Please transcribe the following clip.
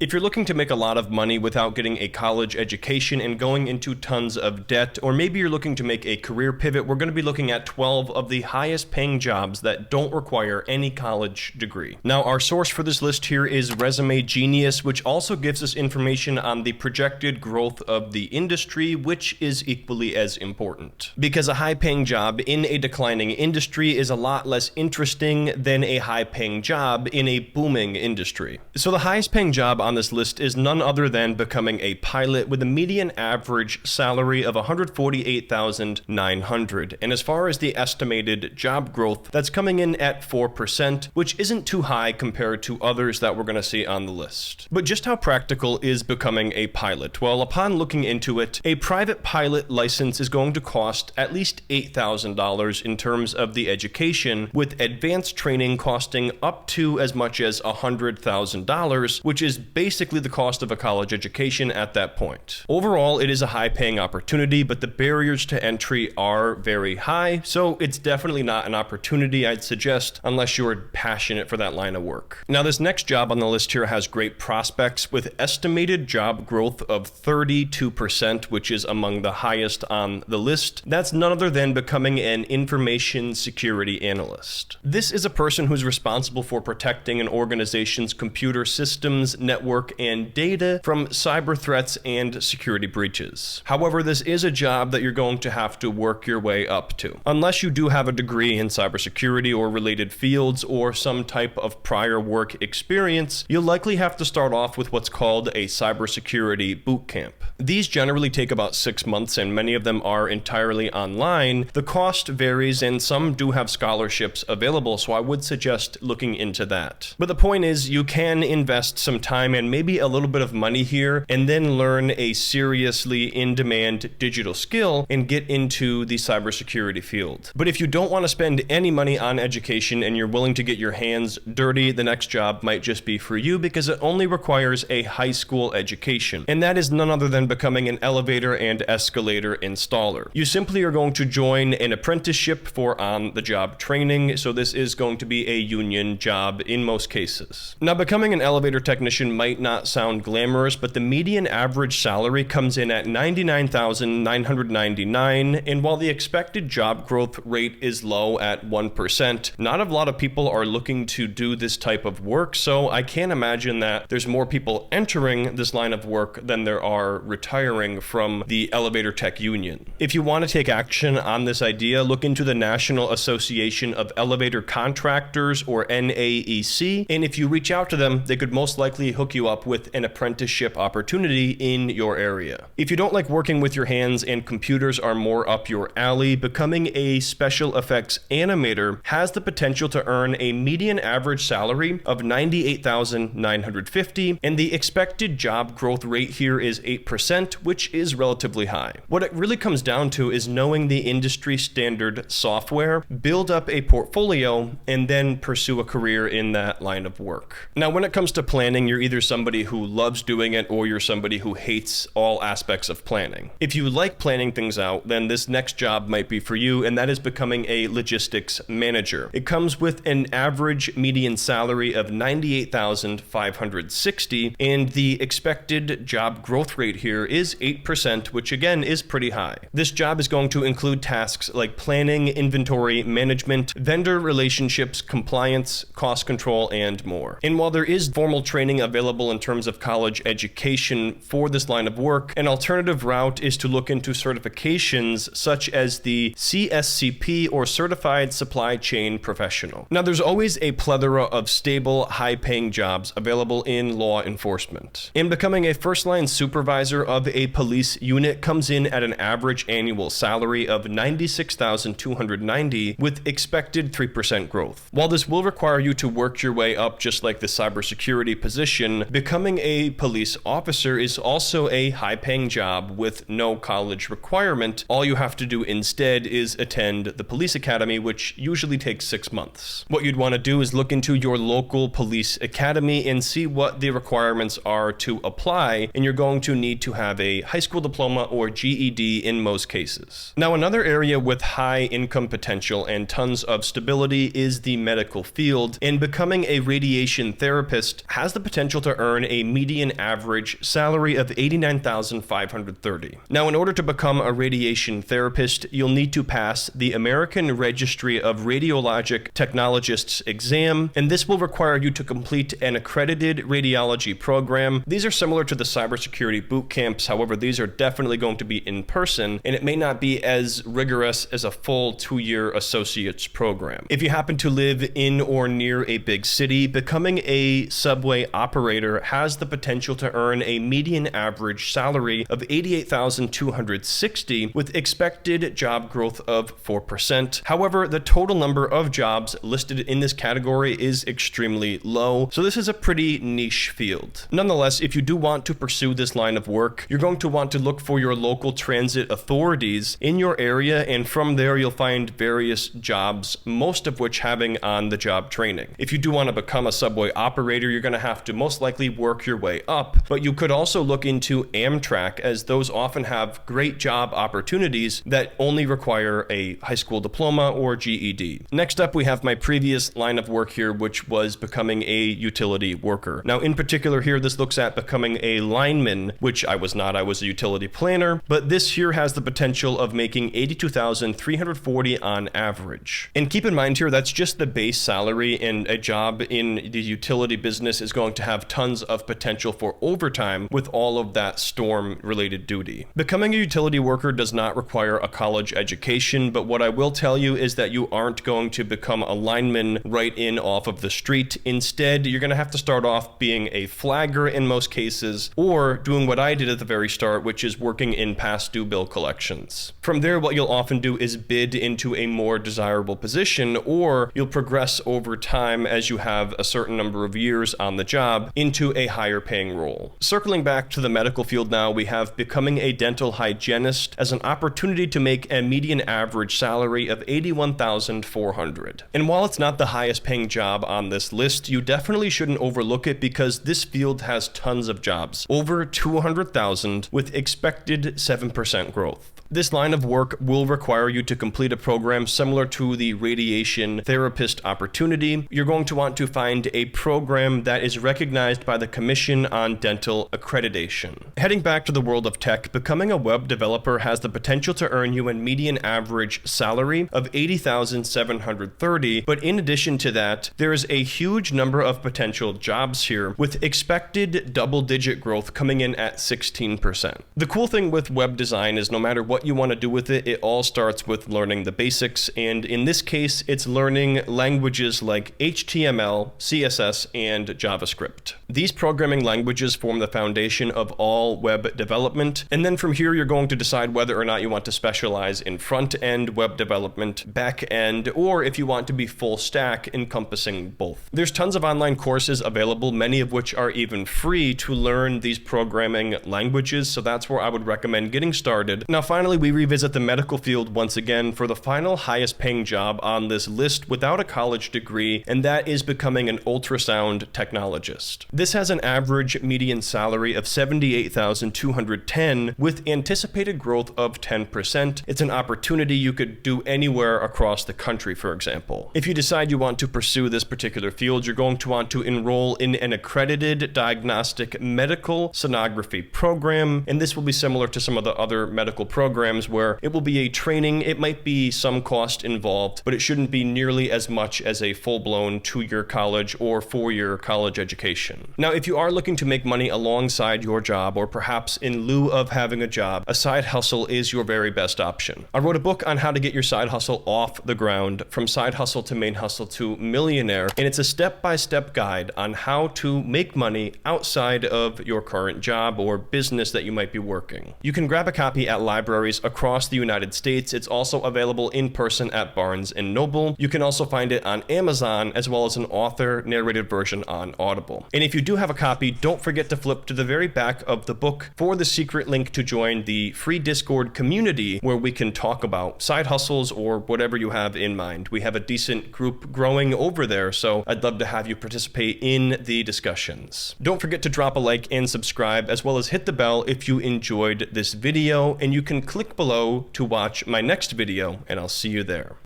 If you're looking to make a lot of money without getting a college education and going into tons of debt, or maybe you're looking to make a career pivot, we're going to be looking at 12 of the highest paying jobs that don't require any college degree. Now, our source for this list here is Resume Genius, which also gives us information on the projected growth of the industry, which is equally as important. Because a high paying job in a declining industry is a lot less interesting than a high paying job in a booming industry. So the highest paying job on this list is none other than becoming a pilot with a median average salary of $148,900. And as far as the estimated job growth, that's coming in at 4%, which isn't too high compared to others that we're going to see on the list. But just how practical is becoming a pilot? Well, upon looking into it, a private pilot license is going to cost at least $8,000 in terms of the education, with advanced training costing up to as much as $100,000, which is basically the cost of a college education at that point. Overall, it is a high-paying opportunity, but the barriers to entry are very high, so it's definitely not an opportunity I'd suggest unless you're passionate for that line of work. Now, this next job on the list here has great prospects with estimated job growth of 32%, which is among the highest on the list. That's none other than becoming an information security analyst. This is a person who's responsible for protecting an organization's computer systems, network, and data from cyber threats and security breaches. However, this is a job that you're going to have to work your way up to. Unless you do have a degree in cybersecurity or related fields or some type of prior work experience, you'll likely have to start off with what's called a cybersecurity boot camp. These generally take about 6 months, and many of them are entirely online. The cost varies, and some do have scholarships available, so I would suggest looking into that. But the point is, you can invest some time and maybe a little bit of money here, and then learn a seriously in-demand digital skill and get into the cybersecurity field. But if you don't want to spend any money on education and you're willing to get your hands dirty, the next job might just be for you because it only requires a high school education. And that is none other than becoming an elevator and escalator installer. You simply are going to join an apprenticeship for on-the-job training, so this is going to be a union job in most cases. Now, becoming an elevator technician might not sound glamorous, but the median average salary comes in at $99,999, and while the expected job growth rate is low at 1%, not a lot of people are looking to do this type of work, so I can't imagine that there's more people entering this line of work than there are retiring from the elevator tech union. If you want to take action on this idea, look into the National Association of Elevator Contractors, or NAEC, and if you reach out to them, they could most likely hook you up with an apprenticeship opportunity in your area. If you don't like working with your hands and computers are more up your alley, becoming a special effects animator has the potential to earn a median average salary of $98,950, and the expected job growth rate here is 8%, which is relatively high. What it really comes down to is knowing the industry standard software, build up a portfolio, and then pursue a career in that line of work. Now, when it comes to planning, you're either somebody who loves doing it or you're somebody who hates all aspects of planning. If you like planning things out, then this next job might be for you, and that is becoming a logistics manager. It comes with an average median salary of $98,560, and the expected job growth rate here is 8%, which again is pretty high. This job is going to include tasks like planning, inventory management, vendor relationships, compliance, cost control, and more. And while there is formal training available in terms of college education for this line of work, an alternative route is to look into certifications such as the CSCP, or Certified Supply Chain Professional. Now, there's always a plethora of stable, high-paying jobs available in law enforcement. And becoming a first-line supervisor of a police unit comes in at an average annual salary of $96,290 with expected 3% growth. While this will require you to work your way up just like the cybersecurity position, becoming a police officer is also a high-paying job with no college requirement. All you have to do instead is attend the police academy, which usually takes 6 months. What you'd want to do is look into your local police academy and see what the requirements are to apply, and you're going to need to have a high school diploma or GED in most cases. Now, another area with high income potential and tons of stability is the medical field, and becoming a radiation therapist has the potential to to earn a median average salary of $89,530. Now, in order to become a radiation therapist, you'll need to pass the American Registry of Radiologic Technologists exam, and this will require you to complete an accredited radiology program. These are similar to the cybersecurity boot camps, however, these are definitely going to be in person, and it may not be as rigorous as a full 2-year associate's program. If you happen to live in or near a big city, becoming a subway operator has the potential to earn a median average salary of $88,260 with expected job growth of 4%. However, the total number of jobs listed in this category is extremely low, so this is a pretty niche field. Nonetheless, if you do want to pursue this line of work, you're going to want to look for your local transit authorities in your area, and from there you'll find various jobs, most of which having on-the-job training. If you do want to become a subway operator, you're going to have to most likely work your way up, but you could also look into Amtrak, as those often have great job opportunities that only require a high school diploma or GED. Next up, we have my previous line of work here, which was becoming a utility worker. Now, in particular here, this looks at becoming a lineman, which I was not. I was a utility planner, but this here has the potential of making $82,340 on average. And keep in mind here, that's just the base salary, and a job in the utility business is going to have tons of potential for overtime with all of that storm-related duty. Becoming a utility worker does not require a college education, but what I will tell you is that you aren't going to become a lineman right in off of the street. Instead, you're going to have to start off being a flagger in most cases, or doing what I did at the very start, which is working in past due bill collections. From there, what you'll often do is bid into a more desirable position, or you'll progress over time as you have a certain number of years on the job into a higher paying role. Circling back to the medical field now, we have becoming a dental hygienist as an opportunity to make a median average salary of $81,400. And while it's not the highest paying job on this list, you definitely shouldn't overlook it, because this field has tons of jobs, over 200,000 with expected 7% growth. This line of work will require you to complete a program similar to the radiation therapist opportunity. You're going to want to find a program that is recognized by the Commission on Dental Accreditation. Heading back to the world of tech, becoming a web developer has the potential to earn you a median average salary of $80,730, but in addition to that, there is a huge number of potential jobs here, with expected double-digit growth coming in at 16%. The cool thing with web design is no matter what you want to do with it, it all starts with learning the basics, and in this case, it's learning languages like HTML, CSS, and JavaScript. These programming languages form the foundation of all web development, and then from here, you're going to decide whether or not you want to specialize in front-end web development, back-end, or if you want to be full stack, encompassing both. There's tons of online courses available, many of which are even free to learn these programming languages, so that's where I would recommend getting started. Now, finally, we revisit the medical field once again for the final highest paying job on this list without a college degree, and that is becoming an ultrasound technologist. This has an average median salary of $78,210 with anticipated growth of 10%. It's an opportunity you could do anywhere across the country, for example. If you decide you want to pursue this particular field, you're going to want to enroll in an accredited diagnostic medical sonography program, and this will be similar to some of the other medical programs where it will be a training. It might be some cost involved, but it shouldn't be nearly as much as a full-blown 2-year college or 4-year college education. Now, if you are looking to make money alongside your job, or perhaps in lieu of having a job, a side hustle is your very best option. I wrote a book on how to get your side hustle off the ground, from side hustle to main hustle to millionaire, and it's a step-by-step guide on how to make money outside of your current job or business that you might be working. You can grab a copy at libraries across the United States. It's also available in person at Barnes & Noble. You can also find it on Amazon, as well as an author-narrated version on Audible. And if you do have a copy, don't forget to flip to the very back of the book for the secret link to join the free Discord community, where we can talk about side hustles or whatever you have in mind. We have a decent group growing over there, so I'd love to have you participate in the discussions. Don't forget to drop a like and subscribe, as well as hit the bell if you enjoyed this video, and you can click below to watch my next video, and I'll see you there.